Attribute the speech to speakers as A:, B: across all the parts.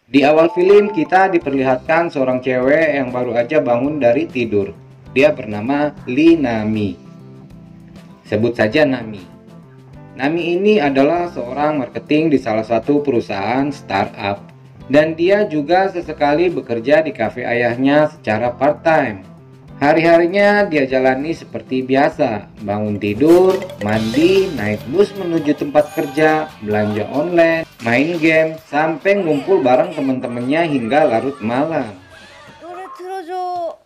A: Di awal film kita diperlihatkan seorang cewek yang baru aja bangun dari tidur. Dia bernama Lee Nami. Sebut saja Nami. Nami ini adalah seorang marketing di salah satu perusahaan startup. Dan dia juga sesekali bekerja di kafe ayahnya secara part-time. Hari-harinya dia jalani seperti biasa, bangun tidur, mandi, naik bus menuju tempat kerja, belanja online, main game, sampai ngumpul bareng teman-temannya hingga larut malam.
B: 노래 틀어줘.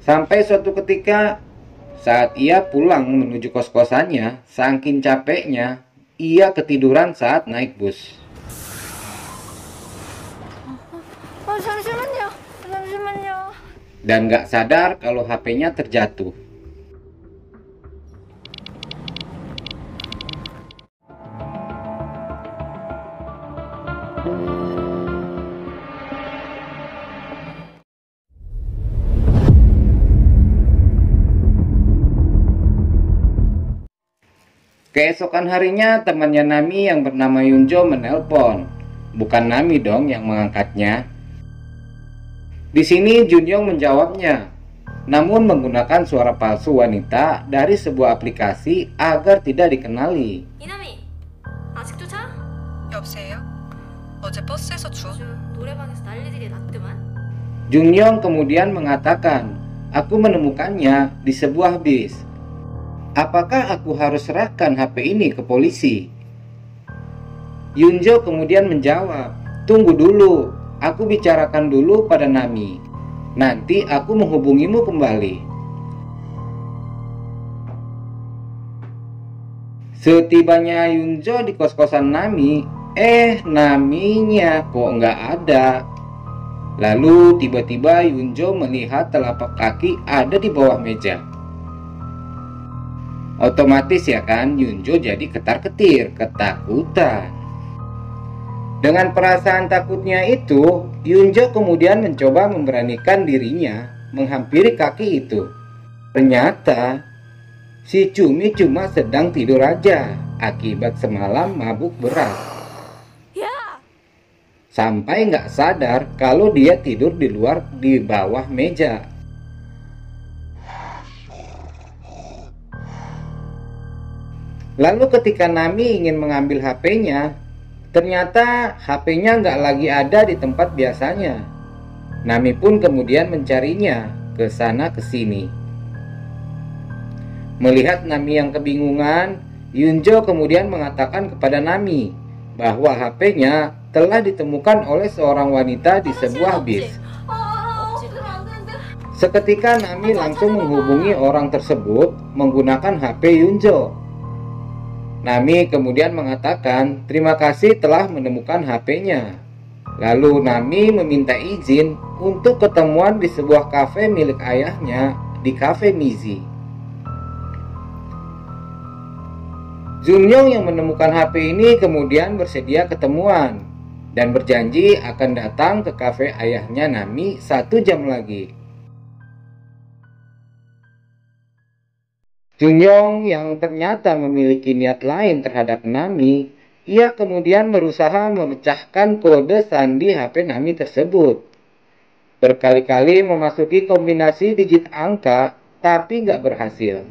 A: Sampai suatu ketika, saat ia pulang menuju kos-kosannya, saking capeknya, ia ketiduran saat naik bus.
B: 잠시만요. 잠시만요.
A: Dan gak sadar kalau HP-nya terjatuh. Keesokan harinya, temannya Nami yang bernama Yunjo menelpon. Bukan Nami dong yang mengangkatnya. Di sini Junyong menjawabnya, namun menggunakan suara palsu wanita dari sebuah aplikasi agar tidak dikenali.
B: 이남이, 아직도 자?
C: 여보세요? 어제 버스에서
B: 요즘 노래방에서 난리들이 났더만.
A: Junyong kemudian mengatakan, aku menemukannya di sebuah bis. Apakah aku harus serahkan HP ini ke polisi? Yunjo kemudian menjawab, tunggu dulu, aku bicarakan dulu pada Nami. Nanti aku menghubungimu kembali. Setibanya Yunjo di kos-kosan Nami, Naminya kok nggak ada. Lalu tiba-tiba Yunjo melihat telapak kaki ada di bawah meja. Otomatis ya kan, Yunjo jadi ketar-ketir, ketakutan. Dengan perasaan takutnya itu, Yunjo kemudian mencoba memberanikan dirinya menghampiri kaki itu. Ternyata, si Cumi cuma sedang tidur aja akibat semalam mabuk berat.
B: 야!
A: Sampai nggak sadar kalau dia tidur di bawah meja. Lalu ketika Nami ingin mengambil HP-nya, ternyata HP-nya nggak lagi ada di tempat biasanya. Nami pun kemudian mencarinya ke sana ke sini. Melihat Nami yang kebingungan, Yunjo kemudian mengatakan kepada Nami bahwa HP-nya telah ditemukan oleh seorang wanita di sebuah bis. Seketika Nami langsung menghubungi orang tersebut menggunakan HP Yunjo. Nami kemudian mengatakan terima kasih telah menemukan HP-nya. Lalu Nami meminta izin untuk ketemuan di sebuah kafe milik ayahnya di Cafe Mizi. Junyong yang menemukan HP ini kemudian bersedia ketemuan dan berjanji akan datang ke kafe ayahnya Nami 1 jam lagi. Junyong yang ternyata memiliki niat lain terhadap Nami, ia kemudian berusaha memecahkan kode sandi HP Nami tersebut. Berkali-kali memasuki kombinasi digit angka, tapi nggak berhasil.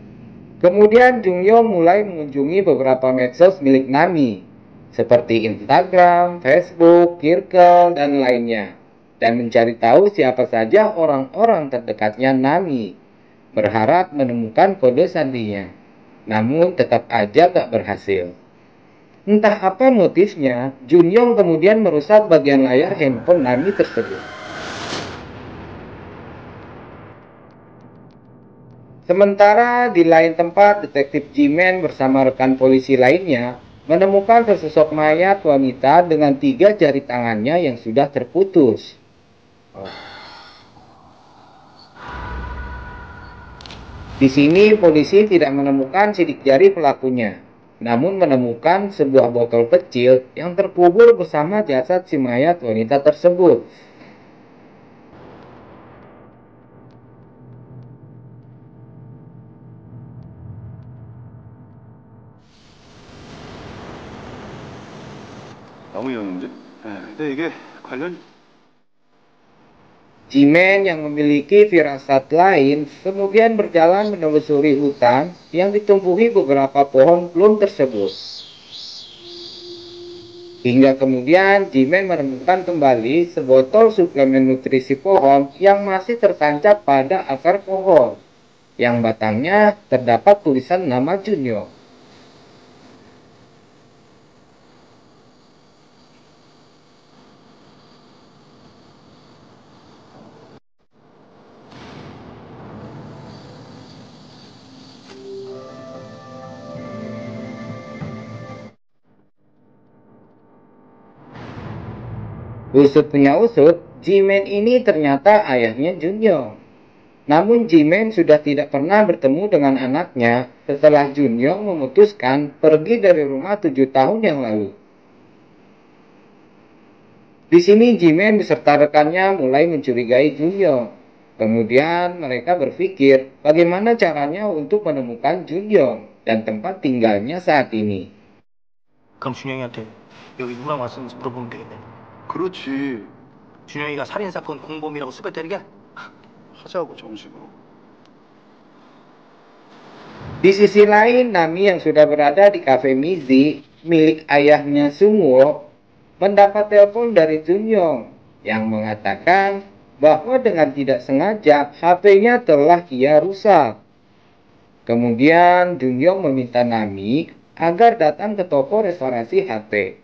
A: Kemudian Junyong mulai mengunjungi beberapa medsos milik Nami, seperti Instagram, Facebook, Circle, dan lainnya, dan mencari tahu siapa saja orang-orang terdekatnya Nami, berharap menemukan kode sandinya, namun tetap aja gak berhasil. Entah apa motifnya, Junyong kemudian merusak bagian layar handphone Nami tersebut. Sementara di lain tempat, detektif Jimen bersama rekan polisi lainnya menemukan sesosok mayat wanita dengan 3 jari tangannya yang sudah terputus. Di sini polisi tidak menemukan sidik jari pelakunya. namun menemukan sebuah botol kecil yang terkubur bersama jasad si mayat wanita tersebut.
D: 너무 위험한데? 근데 이게 관련
A: Jimen yang memiliki firasat lain kemudian berjalan menelusuri hutan yang ditumbuhi beberapa pohon plum tersebut. Hingga kemudian Jimen menemukan kembali sebotol suplemen nutrisi pohon yang masih tertancap pada akar pohon, yang batangnya terdapat tulisan nama Junyo. Usut punya usut, Jimen ini ternyata ayahnya Junyo. Namun Jimen sudah tidak pernah bertemu dengan anaknya setelah Junyo memutuskan pergi dari rumah 7 tahun yang lalu. Di sini Jimen beserta rekannya mulai mencurigai Junyo. Kemudian mereka berpikir bagaimana caranya untuk menemukan Junyo dan tempat tinggalnya saat ini.
E: 그럼 준영이한테 여기 누나랑 왔는지 물어보면 되겠네.
D: 그렇지.
E: 준영이가 살인사건 공범이라고 수배 때리게?
D: 하자고 정식으로.
A: Di sisi lain, Nami yang sudah berada di kafe Mizi milik ayahnya Sungwo mendapat telepon dari Junyong yang mengatakan bahwa dengan tidak sengaja HP-nya telah ia rusak. Kemudian Junyong meminta Nami agar datang ke toko restorasi HP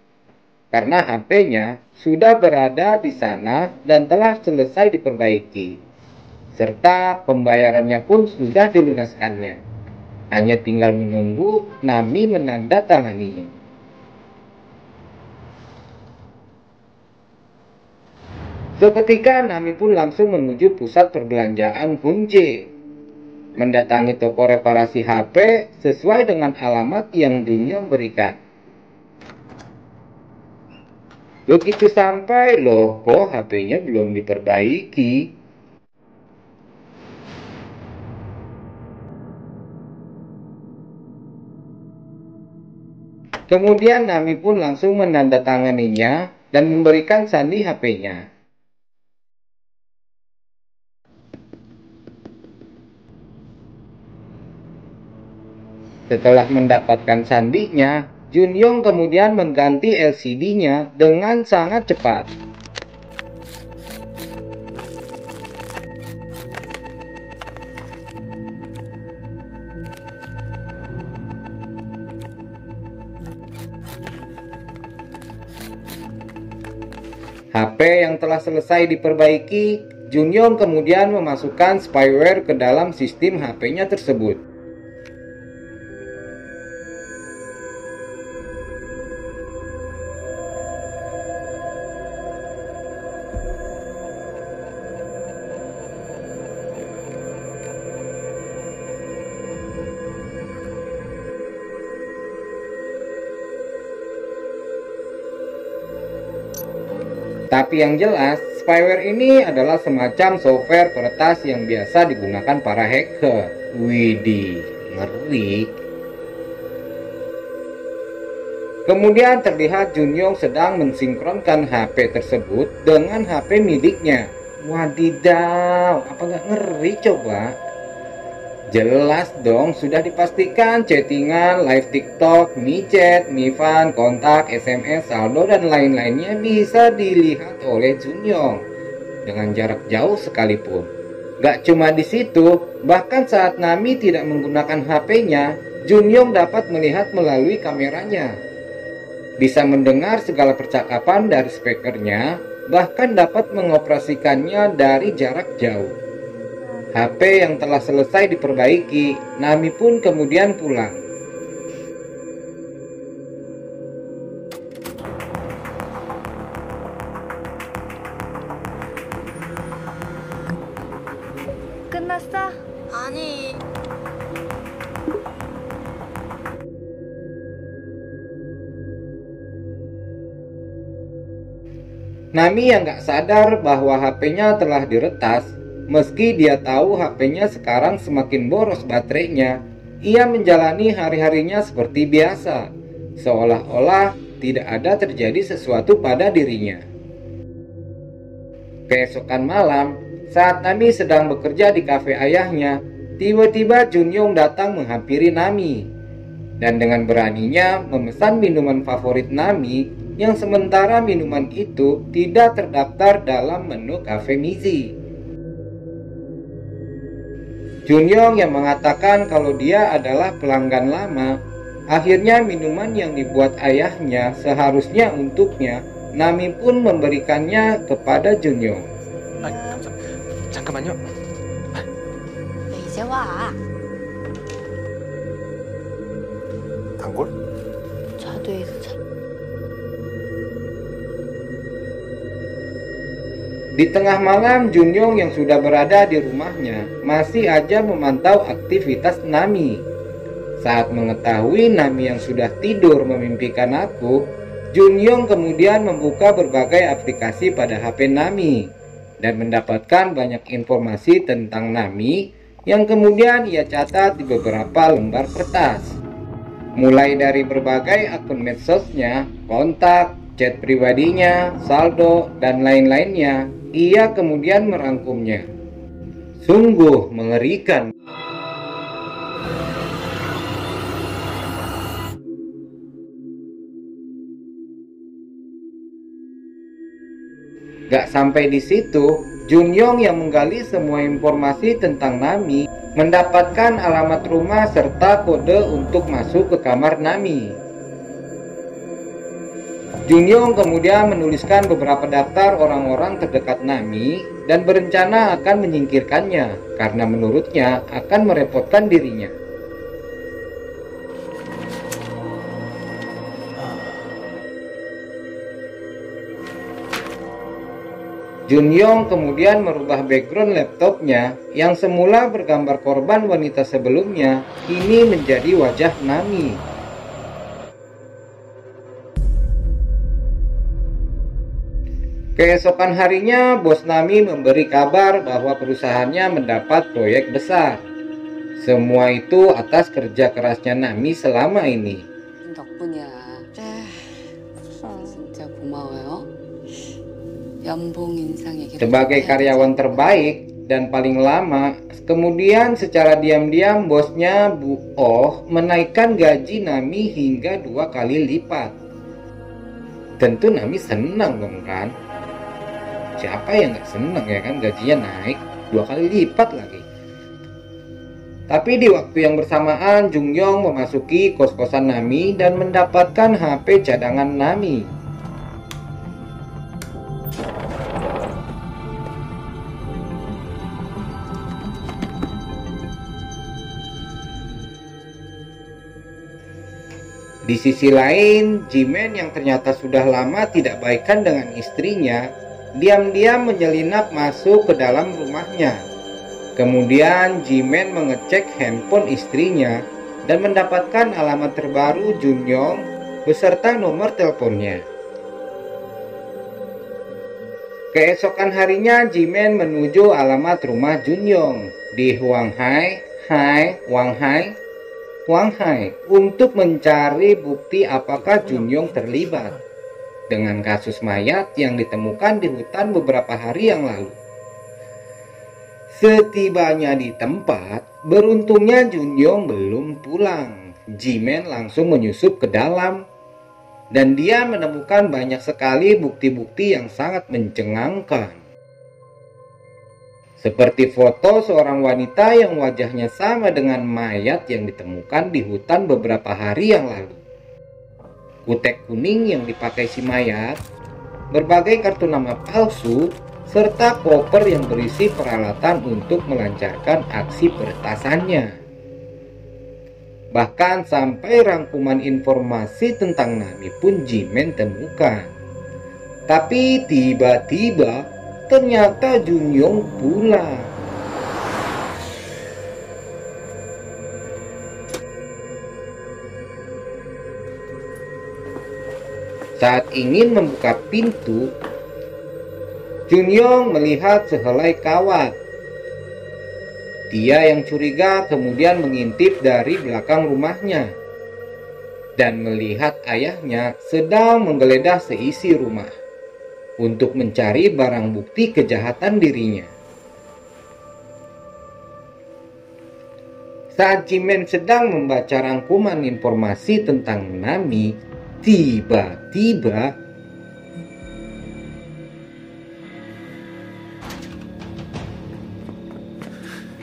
A: karena HP-nya sudah berada di sana dan telah selesai diperbaiki, serta pembayarannya pun sudah dilunaskannya. Hanya tinggal menunggu Nami menandatanganinya. Seketika Nami pun langsung menuju pusat perbelanjaan Hunje, mendatangi toko reparasi HP sesuai dengan alamat yang Junyo berikan. Begitu sampai, loh kok HP-nya belum diperbaiki? Kemudian Nami pun langsung menandatanganinya dan memberikan sandi HP-nya. Setelah mendapatkan sandinya, Junyong kemudian mengganti LCD-nya dengan sangat cepat. HP yang telah selesai diperbaiki, Junyong kemudian memasukkan spyware ke dalam sistem HP-nya tersebut. Tapi yang jelas, spyware ini adalah semacam software peretas yang biasa digunakan para hacker. Widih, ngeri. Kemudian terlihat Junyong sedang mensinkronkan HP tersebut dengan HP miliknya. Wadidaw, apa nggak ngeri coba? Jelas dong, sudah dipastikan chattingan, live TikTok, michat, mifan, kontak, SMS, saldo, dan lain-lainnya bisa dilihat oleh Junyong dengan jarak jauh sekalipun. Gak cuma di situ, bahkan saat Nami tidak menggunakan HP-nya, Junyong dapat melihat melalui kameranya. Bisa mendengar segala percakapan dari speakernya, bahkan dapat mengoperasikannya dari jarak jauh. HP yang telah selesai diperbaiki, Nami pun kemudian pulang.
B: 끝났어?
C: 아니,
A: Nami yang gak sadar bahwa HP-nya telah diretas, meski dia tahu HP-nya sekarang semakin boros baterainya, ia menjalani hari-harinya seperti biasa, seolah-olah tidak ada terjadi sesuatu pada dirinya. Keesokan malam, saat Nami sedang bekerja di kafe ayahnya, tiba-tiba Junyong datang menghampiri Nami dan dengan beraninya memesan minuman favorit Nami yang sementara minuman itu tidak terdaftar dalam menu kafe Mizi. Junyong yang mengatakan kalau dia adalah pelanggan lama, akhirnya minuman yang dibuat ayahnya seharusnya untuknya, Nami pun memberikannya kepada Junyong.
E: 잠깐만요.
B: 왜 이제 와?
D: 단골?
B: 자두에서
A: Di tengah malam, Junyong yang sudah berada di rumahnya masih aja memantau aktivitas Nami. Saat mengetahui Nami yang sudah tidur memimpikan aku, Junyong kemudian membuka berbagai aplikasi pada HP Nami dan mendapatkan banyak informasi tentang Nami yang kemudian ia catat di beberapa lembar kertas. Mulai dari berbagai akun medsosnya, kontak, chat pribadinya, saldo, dan lain-lainnya, ia kemudian merangkumnya. Sungguh mengerikan. Gak sampai di situ, Junyong yang menggali semua informasi tentang Nami mendapatkan alamat rumah serta kode untuk masuk ke kamar Nami. Junyong kemudian menuliskan beberapa daftar orang-orang terdekat Nami dan berencana akan menyingkirkannya karena menurutnya akan merepotkan dirinya. Junyong kemudian merubah background laptopnya yang semula bergambar korban wanita sebelumnya, kini menjadi wajah Nami. Keesokan harinya, bos Nami memberi kabar bahwa perusahaannya mendapat proyek besar. Semua itu atas kerja kerasnya Nami selama ini.
C: 덕분이야. 진짜 고마워요. 연봉 인상 얘기.
A: Sebagai karyawan terbaik dan paling lama, kemudian secara diam-diam bosnya Bu Oh menaikkan gaji Nami hingga 2 kali lipat. Tentu Nami senang dong kan? Siapa yang gak senang ya kan, gajinya naik 2 kali lipat lagi. Tapi di waktu yang bersamaan, Junyong memasuki kos-kosan Nami dan mendapatkan HP cadangan Nami. Di sisi lain, Jimen yang ternyata sudah lama tidak baikan dengan istrinya, diam-diam menyelinap masuk ke dalam rumahnya. Kemudian Jimen mengecek handphone istrinya dan mendapatkan alamat terbaru Junyong beserta nomor teleponnya. Keesokan harinya Jimen menuju alamat rumah Junyong di Wanghai untuk mencari bukti apakah Junyong terlibat dengan kasus mayat yang ditemukan di hutan beberapa hari yang lalu. Setibanya di tempat, beruntungnya Junyong belum pulang. Jimen langsung menyusup ke dalam dan dia menemukan banyak sekali bukti-bukti yang sangat mencengangkan. Seperti foto seorang wanita yang wajahnya sama dengan mayat yang ditemukan di hutan beberapa hari yang lalu. Kutek kuning yang dipakai si mayat, berbagai kartu nama palsu, serta koper yang berisi peralatan untuk melancarkan aksi peretasannya. Bahkan sampai rangkuman informasi tentang Nami pun Jimen temukan. Tapi tiba-tiba ternyata Junyong pulang. Saat ingin membuka pintu, Junyong melihat sehelai kawat. Dia yang curiga kemudian mengintip dari belakang rumahnya dan melihat ayahnya sedang menggeledah seisi rumah untuk mencari barang bukti kejahatan dirinya. Saat Jimen sedang membaca rangkuman informasi tentang Nami, tiba-tiba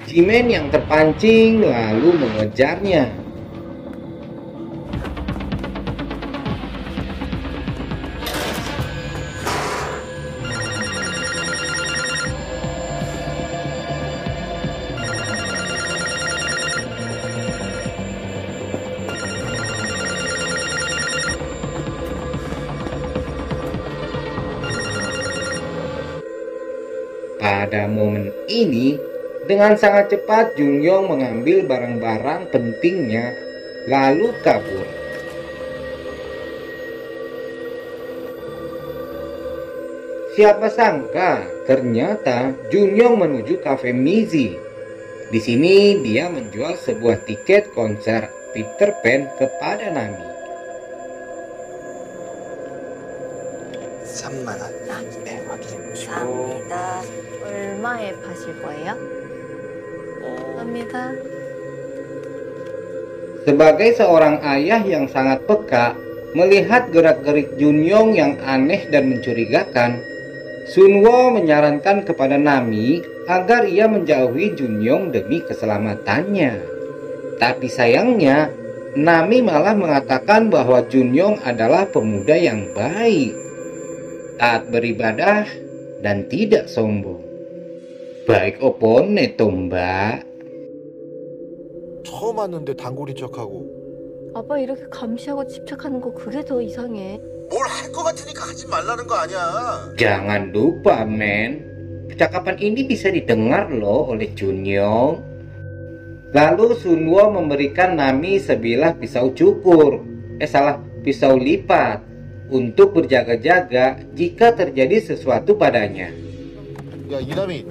A: Jimen yang terpancing lalu mengejarnya. Pada momen ini, dengan sangat cepat Jungyong mengambil barang-barang pentingnya lalu kabur. Siapa sangka ternyata Jungyong menuju kafe Mizi. Di sini dia menjual sebuah tiket konser Peter Pan kepada Nami.
D: 3만 원. 네, 확인해 보시고.
B: 감사합니다. 얼마에 파실 거예요? 감사합니다.
A: Sebagai seorang ayah yang sangat peka, melihat gerak-gerik Junyong yang aneh dan mencurigakan, Sunwo menyarankan kepada Nami agar ia menjauhi Junyong demi keselamatannya. Tapi sayangnya, Nami malah mengatakan bahwa Junyong adalah pemuda yang baik, taat beribadah, dan tidak sombong. Baik opo neto mbak?
D: 처음 왔는데 단골인 척하고.
B: 아빠 이렇게 감시하고 집착하는 거 그게 더 이상해.
F: 뭘 할 것 같으니까 하지 말라는 거 아니야.
A: Jangan lupa men, percakapan ini bisa didengar loh oleh Junyong. Lalu Sunwo memberikan Nami sebilah pisau pisau lipat untuk berjaga-jaga jika terjadi sesuatu padanya.
D: 야, 이남이.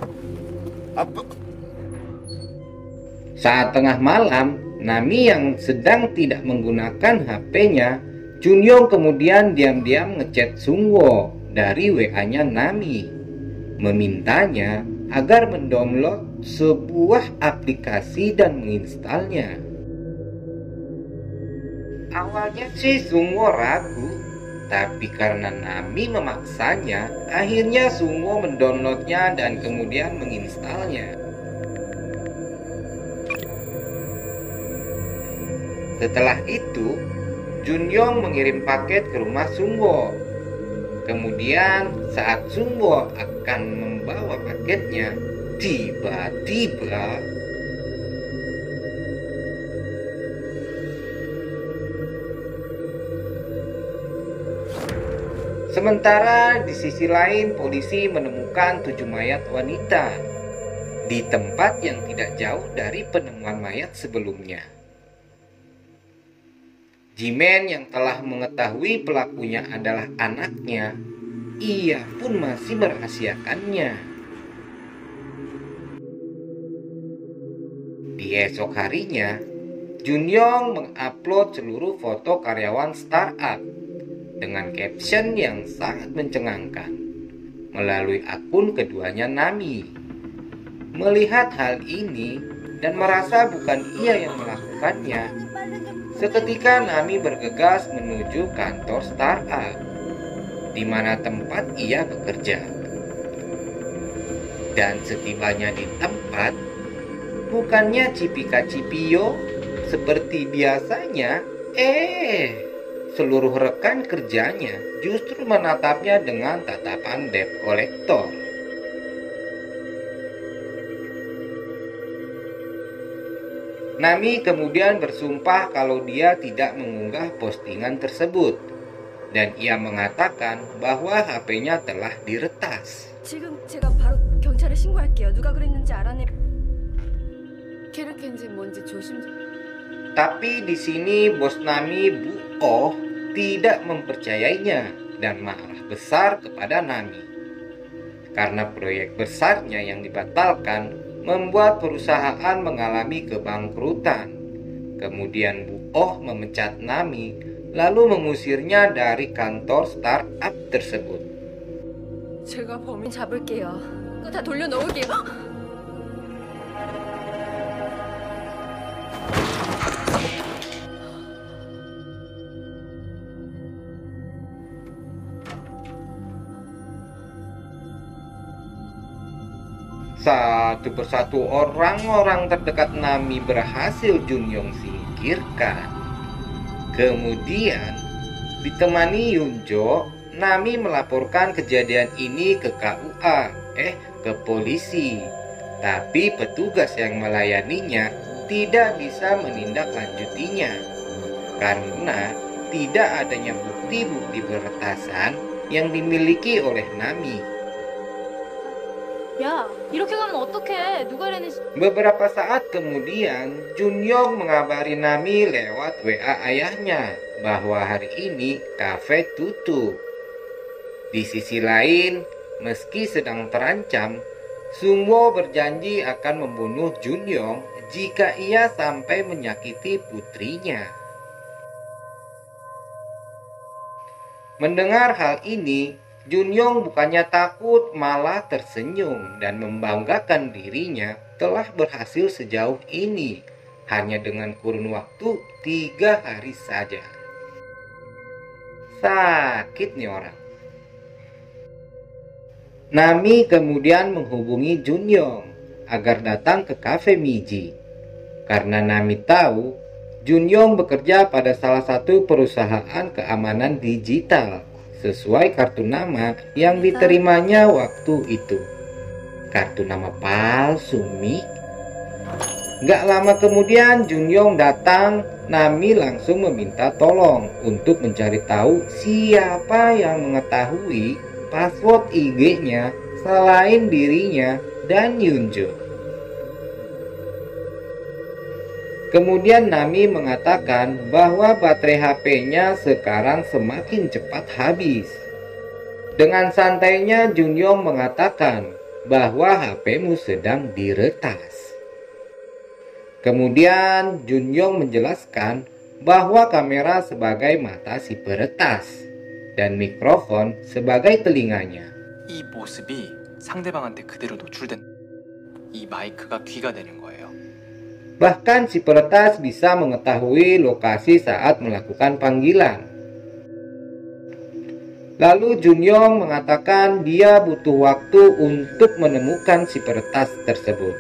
A: Saat tengah malam, Nami yang sedang tidak menggunakan HP-nya, Junyong kemudian diam-diam ngechat Sunwo dari WA-nya Nami, memintanya agar mendownload sebuah aplikasi dan menginstalnya. Awalnya sih Sunwo ragu, tapi karena Nami memaksanya, akhirnya Sunwo mendownloadnya dan kemudian menginstalnya. Setelah itu, Junyong mengirim paket ke rumah Sunwo. Kemudian saat Sunwo akan membawa paketnya, tiba-tiba sementara di sisi lain polisi menemukan 7 mayat wanita di tempat yang tidak jauh dari penemuan mayat sebelumnya. Jimen yang telah mengetahui pelakunya adalah anaknya, ia pun masih merahasiakannya. Di esok harinya, Junyong mengupload seluruh foto karyawan startup dengan caption yang sangat mencengangkan melalui akun keduanya Nami. Melihat hal ini dan merasa bukan ia yang melakukannya, seketika Nami bergegas menuju kantor startup, di mana tempat ia bekerja. Dan setibanya di tempat, bukannya cipika-cipiyo seperti biasanya, seluruh rekan kerjanya justru menatapnya dengan tatapan debt collector. Nami kemudian bersumpah kalau dia tidak mengunggah postingan tersebut, dan ia mengatakan bahwa HP-nya telah diretas.
B: 지금 제가 바로 경찰에 신고할게요. 누가 그랬는지 알아내.
C: 캐릭인지 뭔지 조심 좀.
A: Tapi di sini bos Nami, Bu Oh, tidak mempercayainya dan marah besar kepada Nami. karena proyek besarnya yang dibatalkan membuat perusahaan mengalami kebangkrutan. Kemudian Bu Oh memecat Nami lalu mengusirnya dari kantor startup tersebut.
B: 제가 범인 잡을게요. 그거 다 돌려놓을게요.
A: Satu persatu orang-orang terdekat Nami berhasil Junyong singkirkan. Kemudian, ditemani Yunjo, Nami melaporkan kejadian ini ke KUA, ke polisi. Tapi petugas yang melayaninya tidak bisa menindaklanjutinya karena tidak adanya bukti-bukti peretasan yang dimiliki oleh Nami.
B: 야, 이렇게 가면 어떡해? 누가 이랬는지.
A: Beberapa saat kemudian, Junyong mengabari Nami lewat WA ayahnya bahwa hari ini kafe tutup. Di sisi lain, meski sedang terancam, Sungwo berjanji akan membunuh Junyong jika ia sampai menyakiti putrinya. Mendengar hal ini, Junyong bukannya takut, malah tersenyum dan membanggakan dirinya telah berhasil sejauh ini hanya dengan kurun waktu 3 hari saja. Sakit nih orang. Nami kemudian menghubungi Junyong agar datang ke kafe Miji. Karena Nami tahu Junyong bekerja pada salah satu perusahaan keamanan digital sesuai kartu nama yang diterimanya waktu itu. Kartu nama palsu, Mi. Gak lama kemudian Junyong datang. Nami langsung meminta tolong untuk mencari tahu siapa yang mengetahui password IG-nya selain dirinya dan Yunjo. Kemudian Nami mengatakan bahwa baterai HP-nya sekarang semakin cepat habis. Dengan santainya Junyong mengatakan bahwa HP-mu sedang diretas. Kemudian Junyong menjelaskan bahwa kamera sebagai mata si peretas dan mikrofon sebagai telinganya.
G: 이 모습이 상대방한테 그대로 노출된 이 마이크가 귀가 되는 거예요.
A: Bahkan si peretas bisa mengetahui lokasi saat melakukan panggilan. Lalu Junyong mengatakan dia butuh waktu untuk menemukan si peretas tersebut.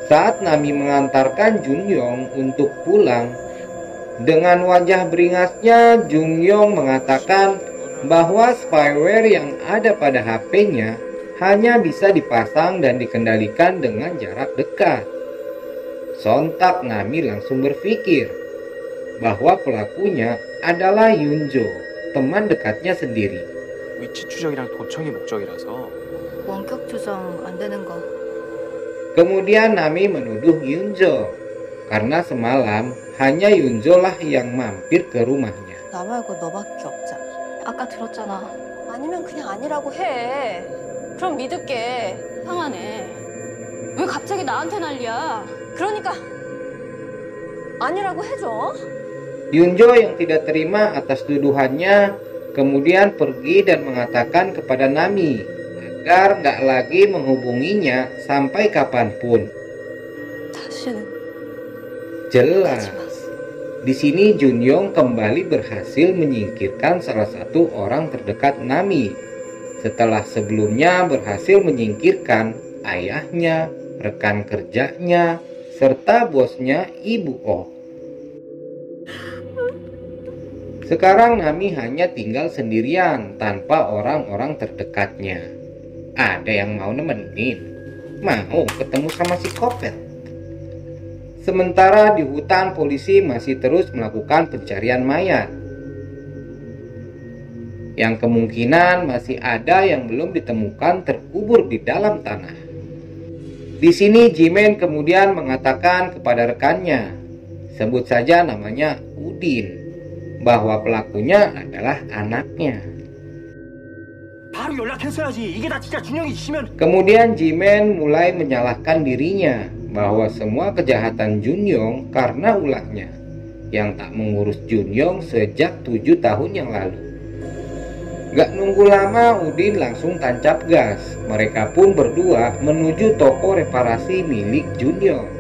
A: Saat Nami mengantarkan Junyong untuk pulang, dengan wajah beringasnya Junyong mengatakan bahwa spyware yang ada pada HP-nya hanya bisa dipasang dan dikendalikan dengan jarak dekat. Sontak Nami langsung berpikir bahwa pelakunya adalah Yunjo, teman dekatnya sendiri.
G: 위치 추적이랑 도청이 목적이라서
B: 원격 조정 안 되는 거.
A: Kemudian Nami menuduh Yunjo karena semalam hanya Yunjo lah yang mampir ke rumahnya.
H: 나 말고 너밖에 없잖아.
B: 아까 들었잖아.
H: 아니면 그냥 아니라고 해. 그럼 믿을게.
B: 이상하네. 왜 갑자기 나한테 난리야?
H: 그러니까 아니라고 해줘.
A: Yunjo yang tidak terima atas tuduhannya kemudian pergi dan mengatakan kepada Nami agar nggak lagi menghubunginya sampai kapanpun.
H: 다시는
A: Jelas, di sini Junyong kembali berhasil menyingkirkan salah satu orang terdekat Nami setelah sebelumnya berhasil menyingkirkan ayahnya, rekan kerjanya, serta bosnya Ibu Oh. Sekarang Nami hanya tinggal sendirian tanpa orang-orang terdekatnya. Ada yang mau nemenin? Mau ketemu sama si Kopet? Sementara di hutan polisi masih terus melakukan pencarian mayat. Yang kemungkinan masih ada yang belum ditemukan terkubur di dalam tanah. Di sini Jimen kemudian mengatakan kepada rekannya, sebut saja namanya Udin, bahwa pelakunya adalah anaknya.
E: 바로 연락했어야지. 이게 다 진짜 준영이 지시면.
A: Kemudian Jimen mulai menyalahkan dirinya bahwa semua kejahatan Junyong karena ulahnya yang tak mengurus Junyong sejak 7 tahun yang lalu. Gak nunggu lama Udin langsung tancap gas. Mereka pun berdua menuju toko reparasi milik Junyong.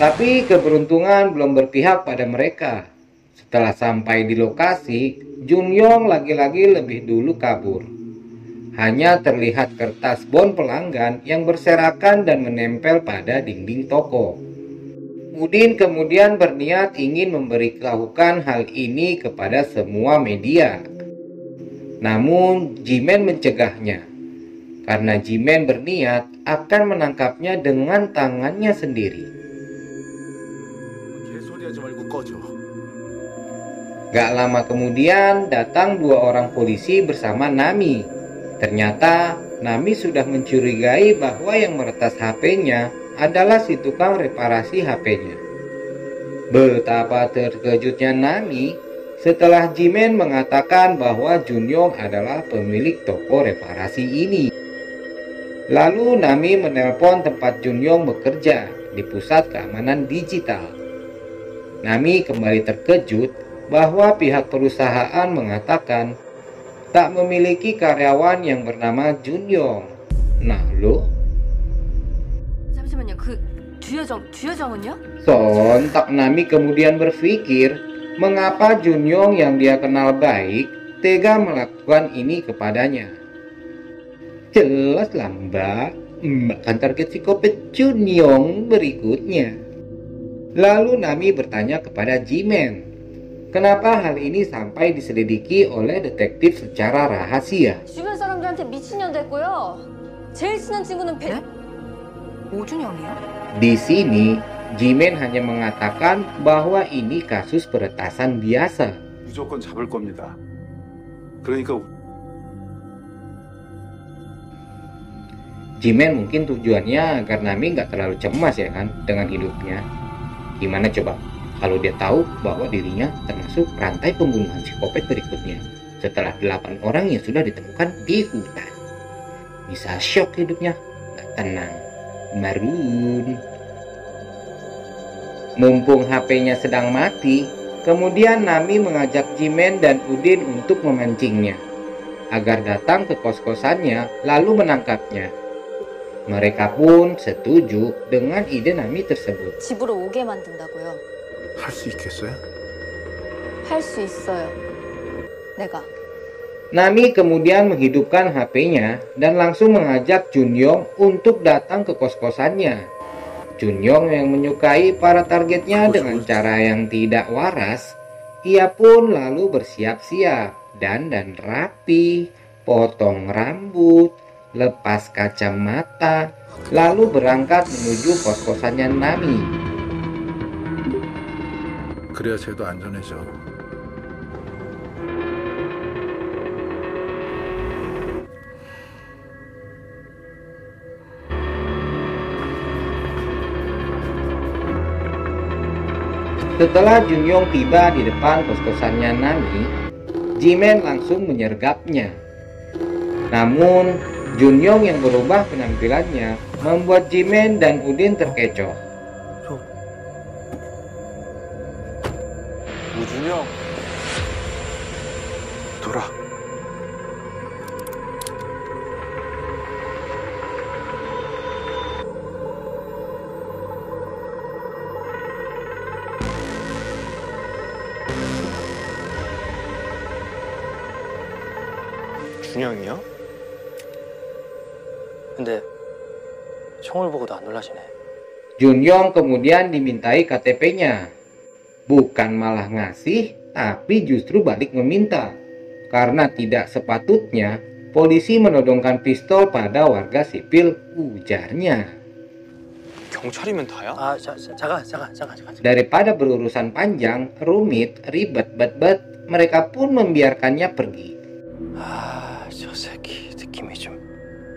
A: Tapi keberuntungan belum berpihak pada mereka. Setelah sampai di lokasi, Junyong lagi-lagi lebih dulu kabur. Hanya terlihat kertas bon pelanggan yang berserakan dan menempel pada dinding toko. Udin kemudian berniat ingin memberitahukan hal ini kepada semua media. Namun Jimen mencegahnya, karena Jimen berniat akan menangkapnya dengan tangannya sendiri. Gak lama kemudian datang 2 orang polisi bersama Nami. Ternyata Nami sudah mencurigai bahwa yang meretas HP-nya adalah si tukang reparasi HP-nya. Betapa terkejutnya Nami setelah Jimen mengatakan bahwa Junyong adalah pemilik toko reparasi ini. Lalu Nami menelpon tempat Junyong bekerja di pusat keamanan digital. Nami kembali terkejut bahwa pihak perusahaan mengatakan tak memiliki karyawan yang bernama Junyong. Nah lo?
B: 잠시만요. 그 주여정은요?
A: Sontak Nami kemudian berpikir mengapa Junyong yang dia kenal baik tega melakukan ini kepadanya. Jelas lah mbak kan target psikopat Junyong berikutnya. Lalu Nami bertanya kepada Jimen, kenapa hal ini sampai diselidiki oleh detektif secara rahasia?
H: 주변 사람들한테 미친년 됐고요. 제일 친한 친구는
B: 오준영이요?
A: Di sini, Jimen hanya mengatakan bahwa ini kasus peretasan biasa.
D: 무조건 잡을 겁니다. 그러니까
A: Jimen mungkin tujuannya agar Nami nggak terlalu cemas ya kan dengan hidupnya. Gimana coba kalau dia tahu bahwa dirinya termasuk rantai pembunuhan psikopat berikutnya setelah 8 orang yang sudah ditemukan di hutan. Bisa shock hidupnya, nggak tenang, marun. Mumpung HP-nya sedang mati, kemudian Nami mengajak Jimen dan Udin untuk memancingnya agar datang ke kos-kosannya lalu menangkapnya. Mereka pun setuju dengan ide Nami tersebut.
H: 집으로 오게 만든다고요.
D: 할 수 있겠어요?
H: 할 수 있어요. 내가.
A: Nami kemudian menghidupkan HP-nya dan langsung mengajak Junyong untuk datang ke kos-kosannya. Junyong yang menyukai para targetnya dengan cara yang tidak waras, ia pun lalu bersiap-siap, dandan rapi, potong rambut, lepas kacamata, lalu berangkat menuju kos-kosannya Nami.
D: 그래야 쟤도 안전해져.
A: Setelah Junyong tiba di depan kos-kosannya Nami, Jimen langsung menyergapnya. Namun, Junyong yang berubah penampilannya membuat Jimen dan Udin terkecoh.
D: 우준영 돌아.
E: 준영이요? 근데 총을 보고도 안 놀라시네.
A: Junyong kemudian dimintai KTP-nya. Bukan malah ngasih, tapi justru balik meminta. Karena tidak sepatutnya polisi menodongkan pistol pada warga sipil, ujarnya.
G: 경찰이면 다야?
E: 잠깐.
A: Daripada berurusan panjang, rumit, ribet, mereka pun membiarkannya pergi.
E: 저 새끼 느낌이 좀.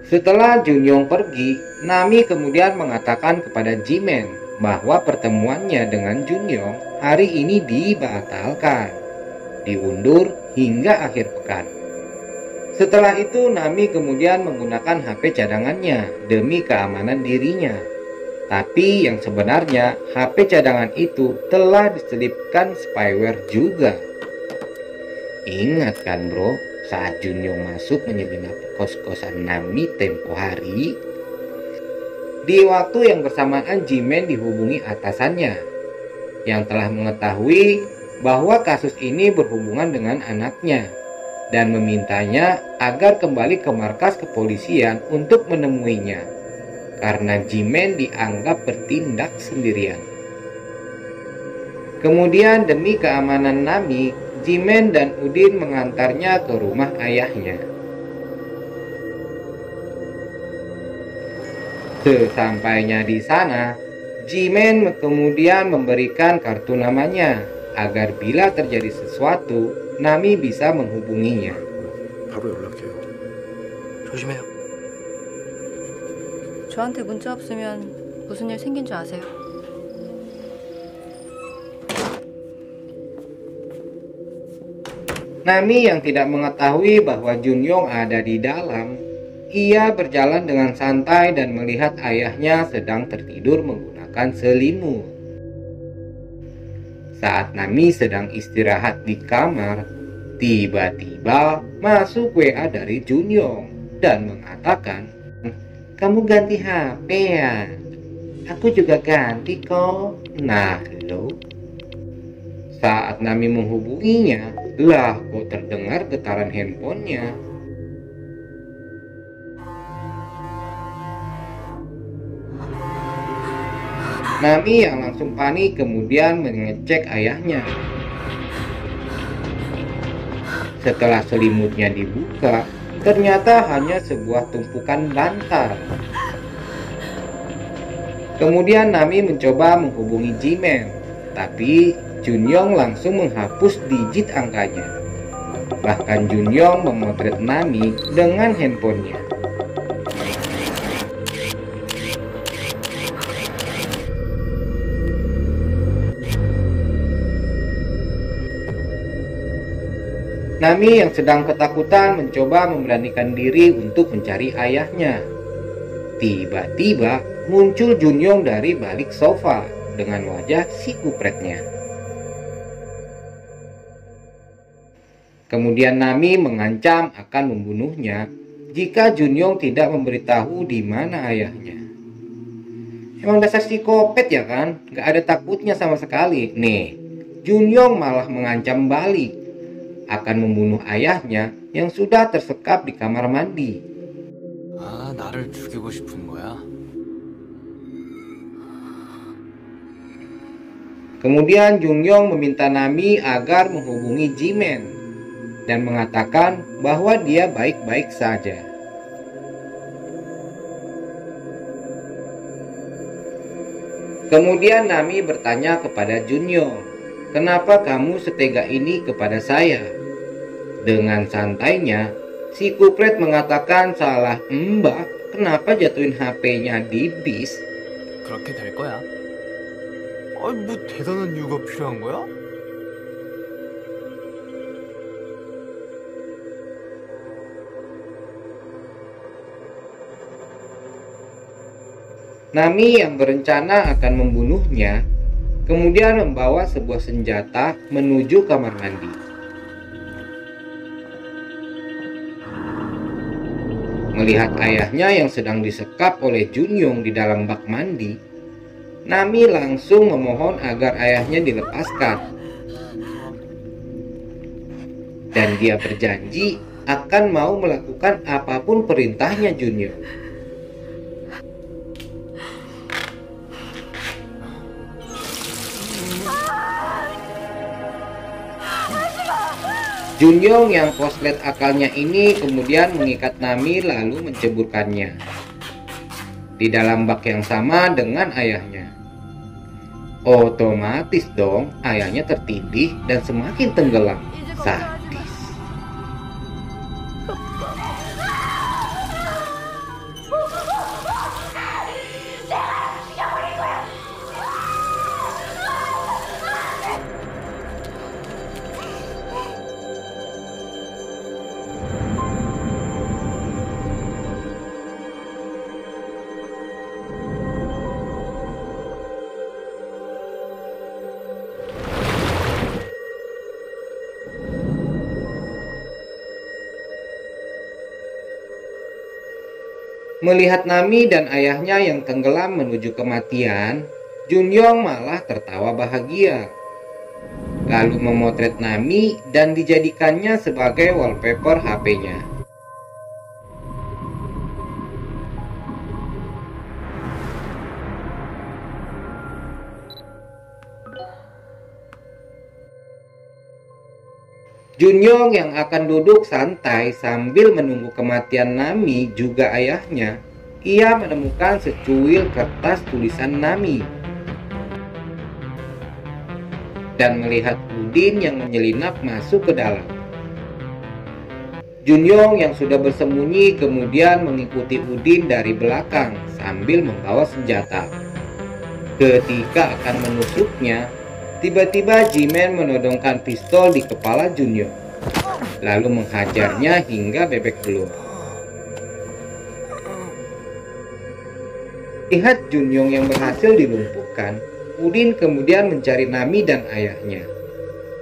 A: Setelah Junyong pergi, Nami kemudian mengatakan kepada Jimen bahwa pertemuannya dengan Junyong hari ini dibatalkan, diundur hingga akhir pekan. Setelah itu Nami kemudian menggunakan HP cadangannya demi keamanan dirinya. Tapi yang sebenarnya HP cadangan itu telah diselipkan spyware juga. Ingat kan bro, saat Junyong masuk menyelinap kos-kosan Nami tempo hari, di waktu yang bersamaan Jimen dihubungi atasannya yang telah mengetahui bahwa kasus ini berhubungan dengan anaknya dan memintanya agar kembali ke markas kepolisian untuk menemuinya karena Jimen dianggap bertindak sendirian. Kemudian demi keamanan Nami, Jimen dan Udin mengantarnya ke rumah ayahnya. Sesampainya di sana, Jimen kemudian memberikan kartu namanya agar bila terjadi sesuatu, Nami bisa menghubunginya.
D: 바로 연락해요.
E: 조심해요.
B: 저한테 문자 없으면 무슨 일 생긴 줄 아세요?
A: Nami yang tidak mengetahui bahwa Junyong ada di dalam, ia berjalan dengan santai dan melihat ayahnya sedang tertidur menggunakan selimut. Saat Nami sedang istirahat di kamar, tiba-tiba masuk WA dari Junyong dan mengatakan, "Kamu ganti HP ya? Aku juga ganti kok." Nah lo. Saat Nami menghubunginya, lah kok terdengar getaran handphonenya. Nami yang langsung panik kemudian mengecek ayahnya. Setelah selimutnya dibuka, ternyata hanya sebuah tumpukan bantal. Kemudian Nami mencoba menghubungi Jimen, tapi Junyong langsung menghapus digit angkanya. Bahkan Junyong memotret Nami dengan handphonenya. Nami yang sedang ketakutan mencoba memberanikan diri untuk mencari ayahnya. Tiba-tiba muncul Junyong dari balik sofa dengan wajah si kupretnya. Kemudian Nami mengancam akan membunuhnya jika Junyong tidak memberitahu di mana ayahnya. Emang dasar psikopat ya kan? Gak ada takutnya sama sekali. Nih, Junyong malah mengancam balik akan membunuh ayahnya yang sudah tersekap di kamar mandi.
G: 아, 나를 죽이고 싶은 거야?
A: Kemudian Junyong meminta Nami agar menghubungi Jimen dan mengatakan bahwa dia baik-baik saja. Kemudian Nami bertanya kepada Junyong, "Kenapa kamu setega ini kepada saya?" Dengan santainya, si kupret mengatakan salah Mbak, kenapa jatuhin HP-nya di bis?
G: 그렇게 될 거야? 아니, 뭐 대단한 이유가 필요한 거야?
A: Nami yang berencana akan membunuhnya kemudian membawa sebuah senjata menuju kamar mandi. Melihat ayahnya yang sedang disekap oleh Junyong di dalam bak mandi, Nami langsung memohon agar ayahnya dilepaskan. Dan dia berjanji akan mau melakukan apapun perintahnya Junyong. Junyong yang koslet akalnya ini kemudian mengikat Nami lalu menceburkannya. di dalam bak yang sama dengan ayahnya. Otomatis dong ayahnya tertindih dan semakin tenggelam. Sadis. Melihat Nami dan ayahnya yang tenggelam menuju kematian, Junyong malah tertawa bahagia. Lalu memotret Nami dan dijadikannya sebagai wallpaper HP-nya. Junyong yang akan duduk santai sambil menunggu kematian Nami juga ayahnya, ia menemukan secuil kertas tulisan Nami. Dan melihat Udin yang menyelinap masuk ke dalam. Junyong yang sudah bersembunyi kemudian mengikuti Udin dari belakang sambil membawa senjata. Ketika akan menusuknya, tiba-tiba Jimen menodongkan pistol di kepala Junyong, lalu menghajarnya hingga bebek belur. Lihat Junyong yang berhasil dilumpuhkan, Udin kemudian mencari Nami dan ayahnya,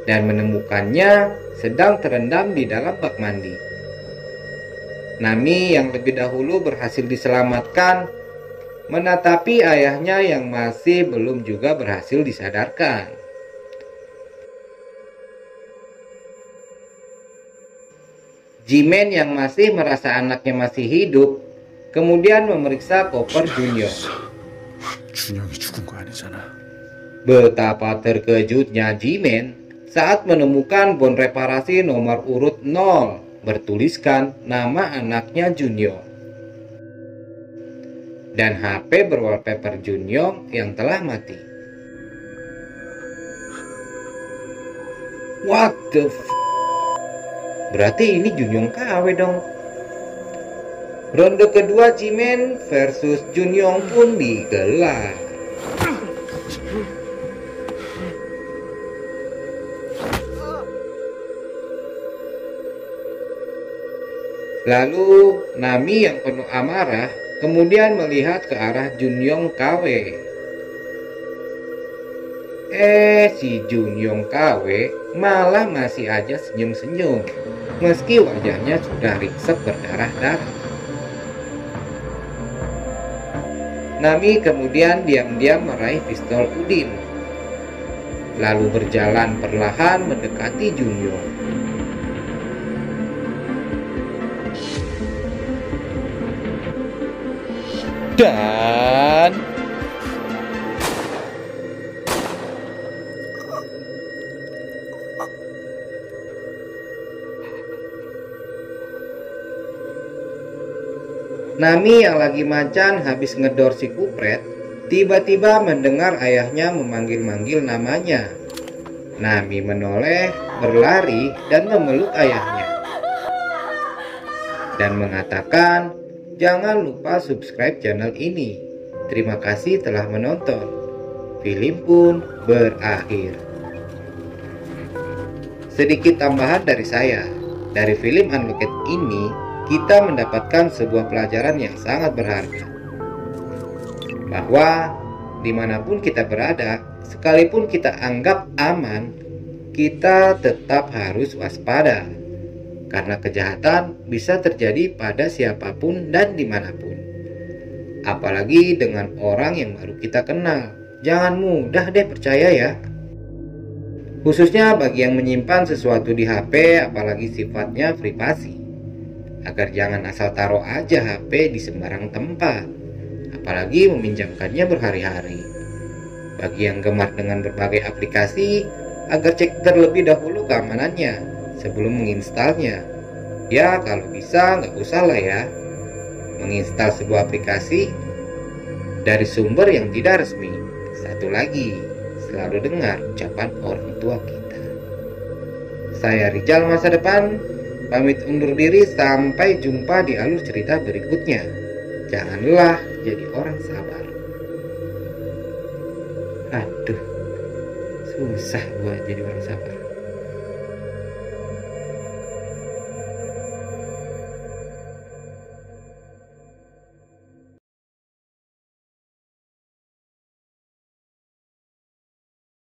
A: dan menemukannya sedang terendam di dalam bak mandi. Nami yang lebih dahulu berhasil diselamatkan, menatapi ayahnya yang masih belum juga berhasil disadarkan. Jimen yang masih merasa anaknya masih hidup, kemudian memeriksa koper Junyong.
D: 준영이 죽은 거 아니잖아.
A: Betapa terkejutnya Jimen saat menemukan bon reparasi nomor urut 0 bertuliskan nama anaknya Junyong dan HP berwallpaper Junyong yang telah mati. What the f***? Berarti ini Junyong KW dong. Ronde kedua Jimen versus Junyong pun digelar. Lalu Nami yang penuh amarah kemudian melihat ke arah Junyong KW. Si Junyong KW malah masih aja senyum-senyum meski wajahnya sudah ringsek berdarah-darah. Nami kemudian diam-diam meraih pistol Udin, lalu berjalan perlahan mendekati Junyong. Dan Nami yang lagi macan habis ngedor si kupret, tiba-tiba mendengar ayahnya memanggil-manggil namanya. Nami menoleh, berlari, dan memeluk ayahnya. Dan mengatakan, jangan lupa subscribe channel ini. Terima kasih telah menonton. Film pun berakhir. Sedikit tambahan dari saya. Dari film Unlocked ini, kita mendapatkan sebuah pelajaran yang sangat berharga, bahwa dimanapun kita berada, sekalipun kita anggap aman, kita tetap harus waspada, karena kejahatan bisa terjadi pada siapapun dan dimanapun, apalagi dengan orang yang baru kita kenal. Jangan mudah deh percaya ya, khususnya bagi yang menyimpan sesuatu di HP, apalagi sifatnya privasi. Agar jangan asal taruh aja HP di sembarang tempat, apalagi meminjamkannya berhari-hari. Bagi yang gemar dengan berbagai aplikasi, agar cek terlebih dahulu keamanannya sebelum menginstalnya. Ya kalau bisa nggak usah lah ya menginstal sebuah aplikasi dari sumber yang tidak resmi. Satu lagi, selalu dengar ucapan orang tua kita. Saya Rijal Masa Depan, pamit undur diri sampai jumpa di alur cerita berikutnya. Janganlah jadi orang sabar. Aduh, susah gua jadi orang sabar.